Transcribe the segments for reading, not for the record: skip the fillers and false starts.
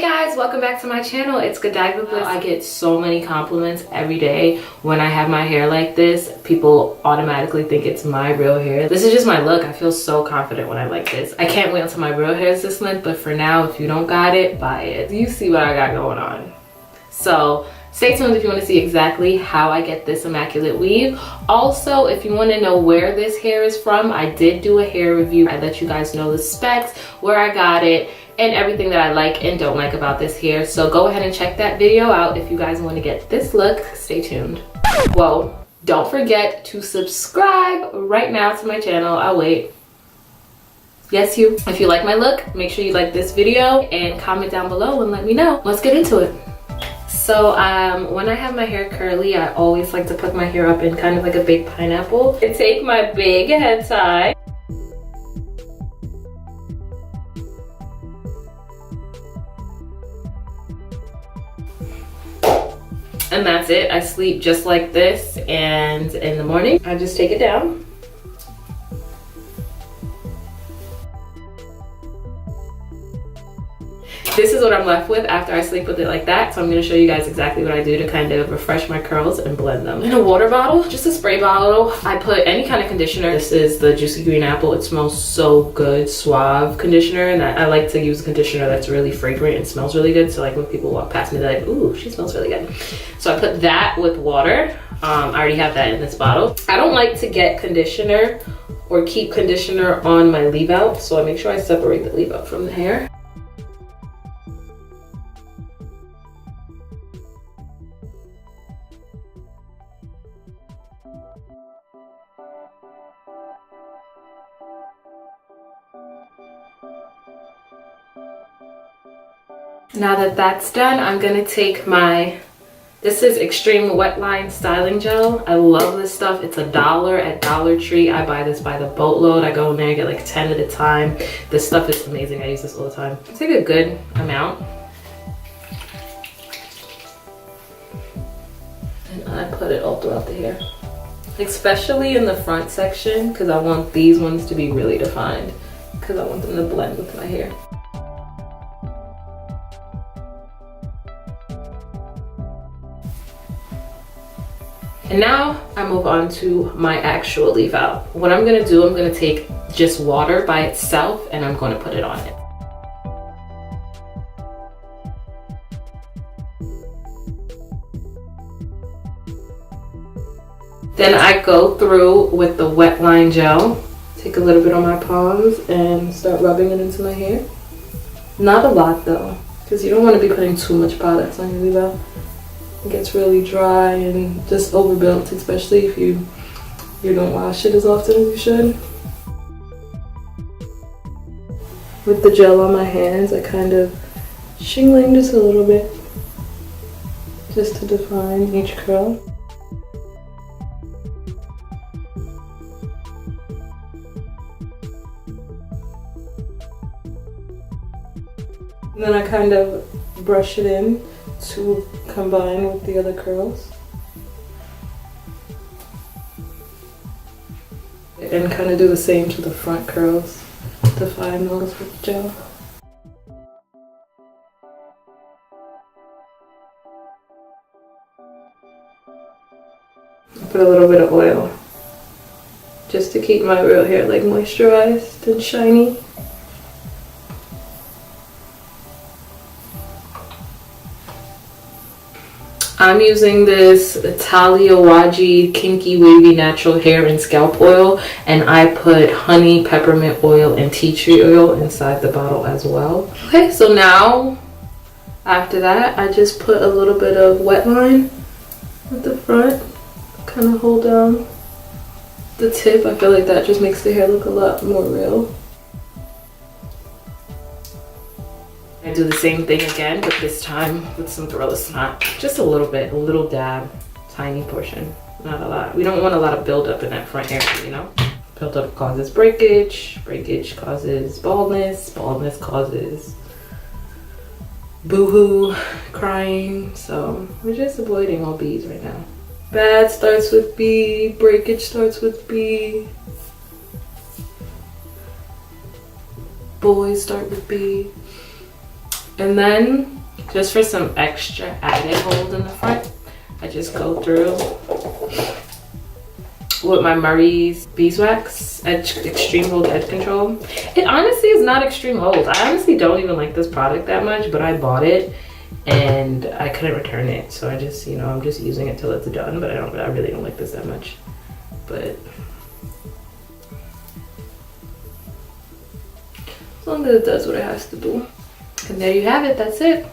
guys, welcome back to my channel. It's Godiva Bliss. I get so many compliments every day when I have my hair like this. People automatically think it's my real hair. This is just my look. I feel so confident when I like this. I can't wait until my real hair is this length, but for now, if you don't got it, buy it. You see what I got going on. So stay tuned if you want to see exactly how I get this immaculate weave. Also, if you want to know where this hair is from, I did do a hair review. I let you guys know the specs, where I got it, and everything that I like and don't like about this hair. So go ahead and check that video out if you guys want to get this look. Stay tuned. Whoa, don't forget to subscribe right now to my channel. I'll wait. Yes, you. If you like my look, make sure you like this video and comment down below and let me know. Let's get into it. So when I have my hair curly, I always like to put my hair up in kind of like a big pineapple. I take my big head tie. And that's it. I sleep just like this, and in the morning, I just take it down. This is what I'm left with after I sleep with it like that. So I'm gonna show you guys exactly what I do to kind of refresh my curls and blend them. In a water bottle, just a spray bottle, I put any kind of conditioner. This is the Juicy Green Apple. It smells so good, suave conditioner. And I like to use conditioner that's really fragrant and smells really good. So like when people walk past me, they're like, ooh, she smells really good. So I put that with water. I already have that in this bottle. I don't like to get conditioner or keep conditioner on my leave out. So I make sure I separate the leave out from the hair. Now that that's done, I'm gonna take this is Extreme Wet Line Styling Gel. I love this stuff. It's $1 at Dollar Tree. I buy this by the boatload. I go in there and get like 10 at a time. This stuff is amazing. I use this all the time. Take a good amount. And I put it all throughout the hair. Especially in the front section, because I want these ones to be really defined, because I want them to blend with my hair. And now I move on to my actual leave out. What I'm gonna do, I'm gonna take just water by itself and I'm gonna put it on it. Then I go through with the wet line gel, take a little bit on my palms and start rubbing it into my hair. Not a lot though, because you don't want to be putting too much products on your leave out. It gets really dry and just overbuilt, especially if you don't wash it as often as you should. With the gel on my hands, I kind of shingling just a little bit, just to define each curl. And then I kind of brush it in to combine with the other curls. And kind of do the same to the front curls, define those with gel. I put a little bit of oil just to keep my real hair like moisturized and shiny. I'm using this Italia Waji Kinky Wavy Natural Hair and Scalp Oil, and I put honey, peppermint oil, and tea tree oil inside the bottle as well. Okay, so now after that, I just put a little bit of wet line at the front, kind of hold down the tip. I feel like that just makes the hair look a lot more real. I do the same thing again, but this time with some Thriller Snot. Just a little bit, a little dab, tiny portion, not a lot. We don't want a lot of buildup in that front area, you know? Buildup causes breakage, breakage causes baldness, baldness causes boohoo, crying. So we're just avoiding all B's right now. Bad starts with B, breakage starts with B. Boys start with B. And then just for some extra added hold in the front, I just go through with my Murray's Beeswax Extreme Hold Edge Control. It honestly is not extreme hold. I honestly don't even like this product that much, but I bought it and I couldn't return it. So I just, you know, I'm just using it till it's done, but I really don't like this that much. But as long as it does what it has to do. And there you have it, that's it.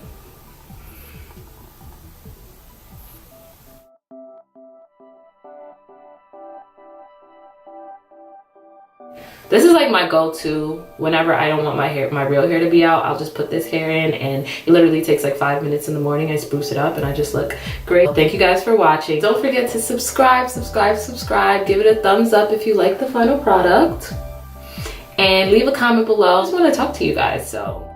This is like my go-to whenever I don't want my real hair to be out. I'll just put this hair in and it literally takes like 5 minutes in the morning. I spruce it up and I just look great. Thank you guys for watching. Don't forget to subscribe. Give it a thumbs up if you like the final product. And leave a comment below. I just want to talk to you guys, so.